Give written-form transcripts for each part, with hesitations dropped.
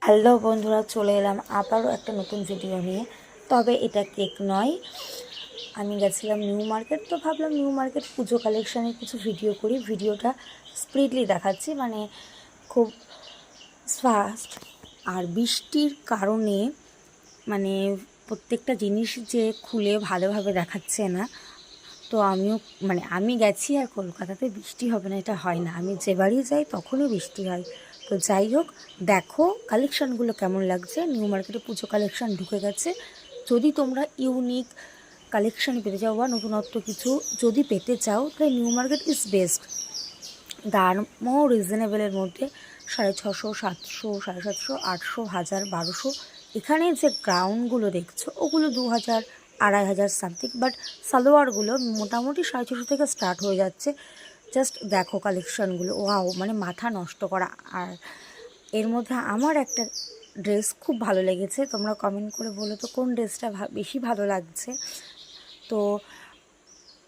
Hello বন্ধুরা, চলে এলাম আবারও একটা নতুন ভিডিও নিয়ে। তবে এটা কেক নয়। আমি গেছিলাম নিউ মার্কেট, তো ভাবলাম নিউ মার্কেট পুজো কালেকশানের কিছু ভিডিও করি। ভিডিওটা স্পিডলি দেখাচ্ছি, মানে খুব ফাস্ট। আর বৃষ্টির কারণে মানে প্রত্যেকটা জিনিস যে খুলে ভালোভাবে দেখাচ্ছে না। তো আমি গেছি, আর কলকাতাতে বৃষ্টি হবে না এটা হয় না। আমি যেবারই যাই তখনই বৃষ্টি হয়। তো যাই হোক, দেখো কালেকশানগুলো কেমন লাগছে। নিউ মার্কেটে পুজো কালেকশান ঢুকে গেছে। যদি তোমরা ইউনিক কালেকশান পেতে চাও বা নতুনত্ব কিছু যদি পেতে চাও, তাহলে নিউ মার্কেট ইজ বেস্ট। দামও রিজনেবলের মধ্যে, 650, 700, 750, 800, 1000, 1200। এখানে যে গ্রাউন্ডগুলো দেখছো ওগুলো 2000, 2500 সামথিং, বাট সালোয়ারগুলো মোটামুটি 650 থেকে স্টার্ট হয়ে যাচ্ছে। জাস্ট দেখো কালেকশানগুলো, ওয়াও, মানে মাথা নষ্ট করা। আর এর মধ্যে আমার একটা ড্রেস খুব ভালো লেগেছে। তোমরা কমেন্ট করে বলো তো কোন ড্রেসটা বেশি ভালো লাগছে। তো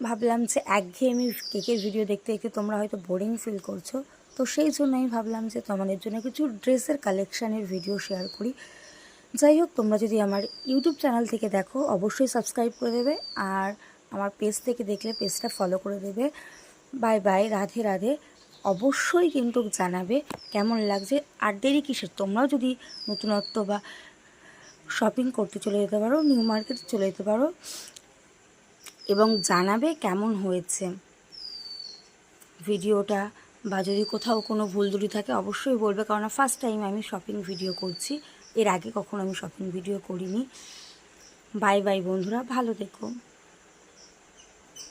ভাবলাম যে একঘেয়েমি কেকের ভিডিও দেখতে দেখতে তোমরা হয়তো বোরিং ফিল করছো, তো সেই জন্য আমি ভাবলাম যে তোমাদের জন্য কিছু ড্রেসের কালেকশানের ভিডিও শেয়ার করি। যাই হোক, তোমরা যদি আমার ইউটিউব চ্যানেল থেকে দেখো অবশ্যই সাবস্ক্রাইব করে দেবে, আর আমার পেজ থেকে দেখলে পেজটা ফলো করে দেবে। Bye bye, Radhe Radhe. অবশ্যই কিন্তু জানাবে কেমন লাগছে। আর দেরি কিসের, তোমরাও যদি নতুনত্ব বা শপিং করতে চলে যেতে পারো, নিউ মার্কেটে চলে যেতে পারো এবং জানাবে কেমন হয়েছে ভিডিওটা। বা যদি কোথাও কোনো ভুল ত্রুটি থাকে অবশ্যই বলবে, কারণ ফার্স্ট টাইম আমি শপিং ভিডিও করছি। এর আগে কখনো আমি শপিং ভিডিও করিনি। বাই বাই বন্ধুরা, ভালো থেকো।